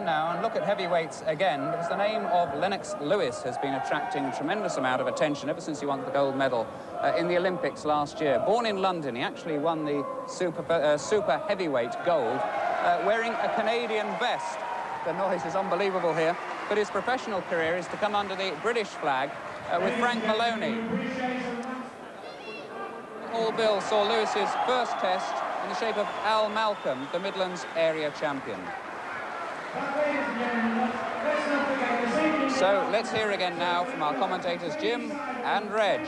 on now and look at heavyweights again, because the name of Lennox Lewis has been attracting a tremendous amount of attention ever since he won the gold medal in the Olympics last year. Born in London, he actually won the super heavyweight gold wearing a Canadian vest. The noise is unbelievable here, but his professional career is to come under the British flag with Frank Maloney. Hall Bill saw Lewis's first test in the shape of Al Malcolm, the Midlands area champion. So let's hear again now from our commentators Jim and Reg.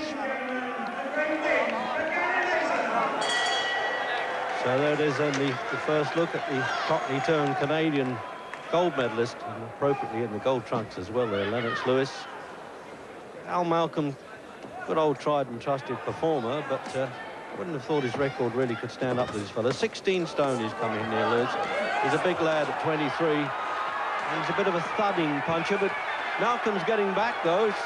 So there it is, then the first look at the Cockney-turned Canadian gold medalist, and appropriately in the gold trunks as well there, Lennox Lewis. Al Malcolm, good old tried and trusted performer, but I wouldn't have thought his record really could stand up to this fella. 16 stone he's coming in there, Lewis. He's a big lad at 23. And he's a bit of a thudding puncher, but Malcolm's getting back, though. It's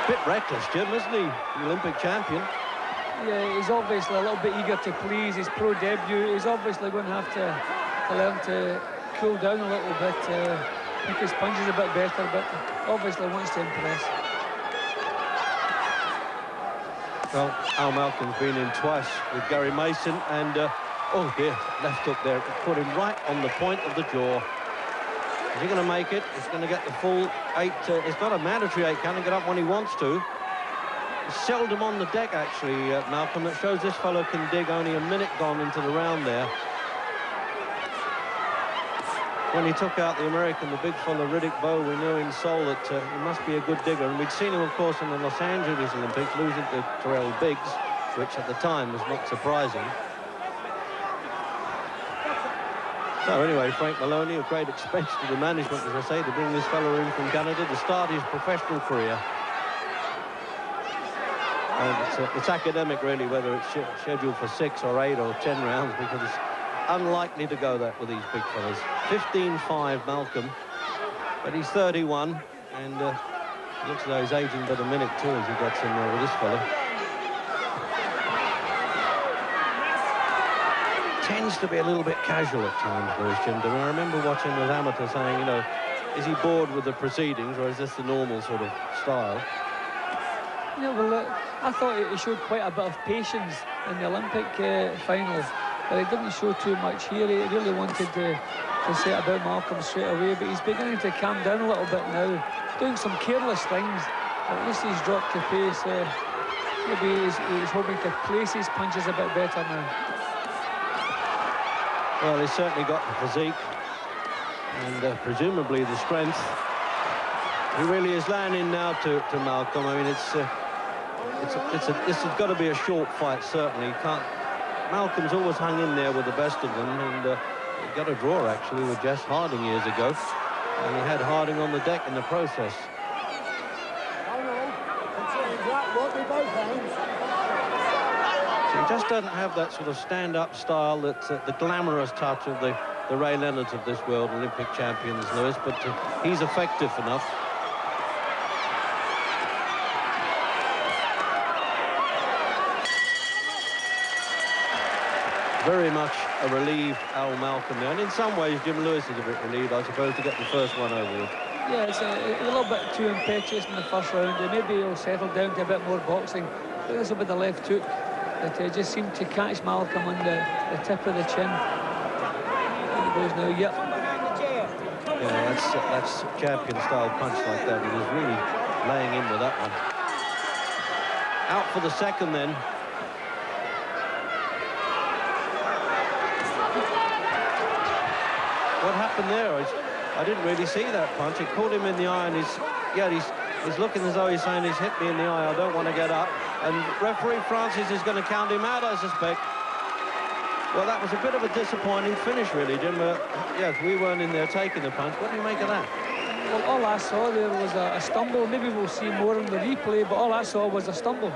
a bit reckless, Jim, isn't he? The Olympic champion. Yeah, he's obviously a little bit eager to please his pro debut. He's obviously going to have to learn to cool down a little bit, make his punches a bit better, but obviously wants to impress. Well, Al Malcolm's been in twice with Gary Mason, and oh dear, left hook there, put him right on the point of the jaw. Is he going to make it? He's going to get the full 8. It's not a mandatory 8 count, and get up when he wants to. He's seldom on the deck, actually, Malcolm. That shows this fellow can dig. Only a minute gone into the round there. When he took out the American, the big fella Riddick Bowe, we knew in Seoul that he must be a good digger. And we'd seen him, of course, in the Los Angeles Olympics, losing to Terrell Biggs, which at the time was not surprising. So anyway, Frank Maloney, a great expense to the management, as I say, to bring this fellow in from Canada to start his professional career. And it's academic, really, whether it's scheduled for 6 or 8 or 10 rounds, because it's unlikely to go that with these big fellas. 15-5 Malcolm, but he's 31, and looks as though he's aging but a minute too as he gets in there with this fella. Tends to be a little bit casual at times, Lewis, Jim. I remember watching with amateur saying, you know, is he bored with the proceedings, or is this the normal sort of style? Yeah, well, I thought he showed quite a bit of patience in the Olympic final, but he didn't show too much here. He really wanted to set about Malcolm straight away, but he's beginning to calm down a little bit now, doing some careless things. At least he's dropped the pace. Maybe he's hoping to place his punches a bit better now. Well, he's certainly got the physique and presumably the strength. He really is landing now to Malcolm. I mean, this has got to be a short fight, certainly. You can't. Malcolm's always hung in there with the best of them, and he got a draw actually with Jess Harding years ago, and he had Harding on the deck in the process. So he just doesn't have that sort of stand-up style, that the glamorous touch of the Ray Leonards of this world, Olympic champions, Lewis, but he's effective enough. Very much a relieved Al Malcolm there, and in some ways Jim Lewis is a bit relieved, I suppose, to get the first one over with. Yeah, it's a little bit too impetuous in the first round, and maybe he'll settle down to a bit more boxing. But this will be the left hook that just seemed to catch Malcolm on the tip of the chin. There he goes now, yep. Yeah, that's champion-style punch like that. He was really laying in with that one. Out for the second then. What happened there? I didn't really see that punch. It caught him in the eye, and he's looking as though he's saying, he's hit me in the eye, I don't want to get up. And referee Francis is going to count him out, I suspect. Well, that was a bit of a disappointing finish, really, Jim. Yes, we weren't in there taking the punch. What do you make of that? Well, all I saw there was a stumble. Maybe we'll see more in the replay, but all I saw was a stumble.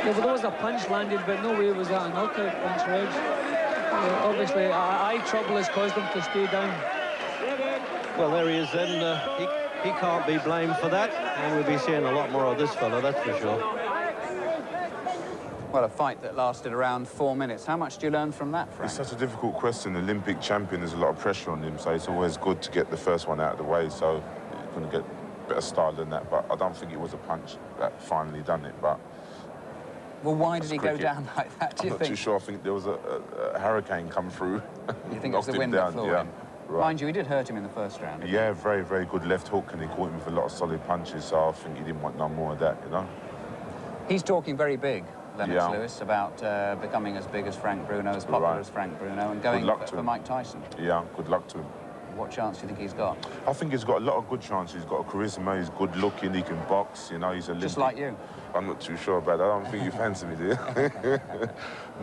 Yeah, well, there was a punch landed, but no way was that a knockout punch, Reg. Obviously, eye trouble has caused him to stay down. Well, there he is then. He can't be blamed for that, and we'll be seeing a lot more of this fellow, that's for sure. Well, a fight that lasted around 4 minutes. How much do you learn from that, Frank? It's such a difficult question. Olympic champion, there's a lot of pressure on him, so it's always good to get the first one out of the way, so you couldn't get better style than that. But I don't think it was a punch that finally done it. But well, why did he cricket. go down like that, do you I'm not think? too sure. I think there was a hurricane come through. You think it was the wind that flew him? Right. Mind you, he did hurt him in the first round. Yeah, very, very good left hook, and he caught him with a lot of solid punches, so I think he didn't want no more of that, you know? He's talking very big, Lennox Lewis, about becoming as big as Frank Bruno, as popular as Frank Bruno, and going for Mike Tyson. Yeah, good luck to him. What chance do you think he's got? I think he's got a lot of good chances. He's got a charisma, he's good looking, he can box, you know, he's Olympic. Just like you? I'm not too sure about that. I don't think you fancy me, do you?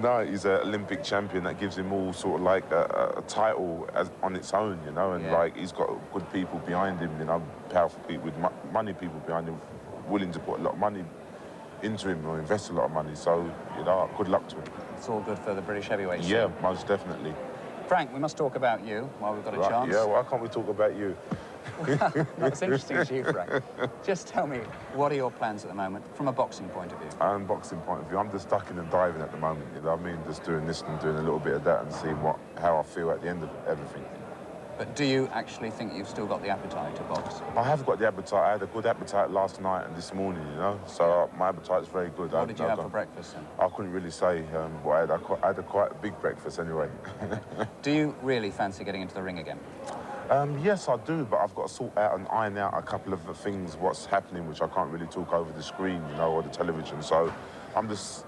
No, he's an Olympic champion. That gives him all sort of like a title on its own, you know, and like he's got good people behind him, you know, powerful people with money people behind him, willing to put a lot of money into him or invest a lot of money. So, you know, good luck to him. It's all good for the British heavyweight scene. Yeah, most definitely. Frank, we must talk about you while we've got a chance. Yeah, why can't we talk about you? Not as interesting as you, Frank. Just tell me, what are your plans at the moment from a boxing point of view? Boxing point of view, I'm just ducking and diving at the moment, you know what I mean? Just doing this and doing a little bit of that and seeing how I feel at the end of everything. But do you actually think you've still got the appetite to box? I have got the appetite. I had a good appetite last night and this morning, you know? So my appetite's very good. What did you have for breakfast then? I couldn't really say what I had. Quite a big breakfast anyway. Do you really fancy getting into the ring again? Yes, I do, but I've got to sort out and iron out a couple of the things, what's happening, which I can't really talk over the screen, you know, or the television. So I'm just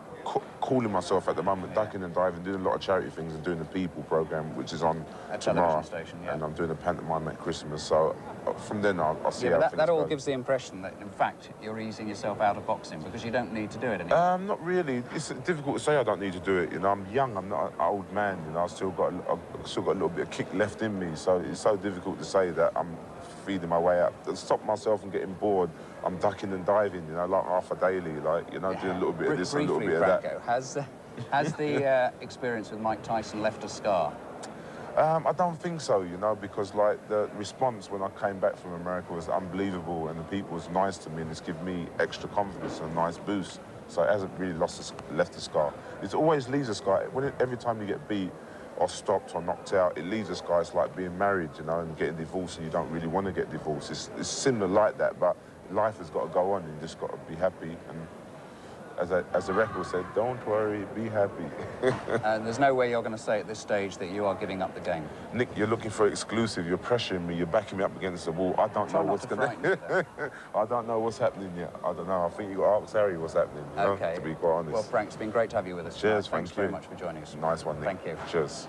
calling myself at the moment, ducking and diving, doing a lot of charity things and doing the People programme, which is on tomorrow. Station, and I'm doing a pantomime at Christmas. So from then I'll see how things that all go. gives the impression that, in fact, you're easing yourself out of boxing because you don't need to do it anymore. Not really. It's difficult to say I don't need to do it. You know, I'm young. I'm not an old man. You know, I've still got a little bit of kick left in me. So it's so difficult to say that I'm feeding my way up. To stop myself from getting bored, I'm ducking and diving. You know, like half a daily, like, you know, doing a little bit of this and a little bit of that. Has the experience with Mike Tyson left a scar? I don't think so, you know, because like the response when I came back from America was unbelievable, and the people was nice to me, and it's given me extra confidence and a nice boost. So it hasn't really left a scar. It always leaves a scar. Every time you get beat or stopped or knocked out, it leaves a scar. It's like being married, you know, and getting divorced, and you don't really want to get divorced. It's similar like that, but life has got to go on. You just got to be happy, and as the record said, don't worry, be happy. And there's no way you're going to say at this stage that you are giving up the game. Nick, you're looking for exclusive. You're pressuring me. You're backing me up against the wall. I don't know what's going to... I don't know what's happening yet. I don't know. I think you got to ask Harry what's happening, you know, to be quite honest. Well, Frank, it's been great to have you with us. Cheers, Thanks very much for joining us. Nice one, Nick. Thank you. Cheers.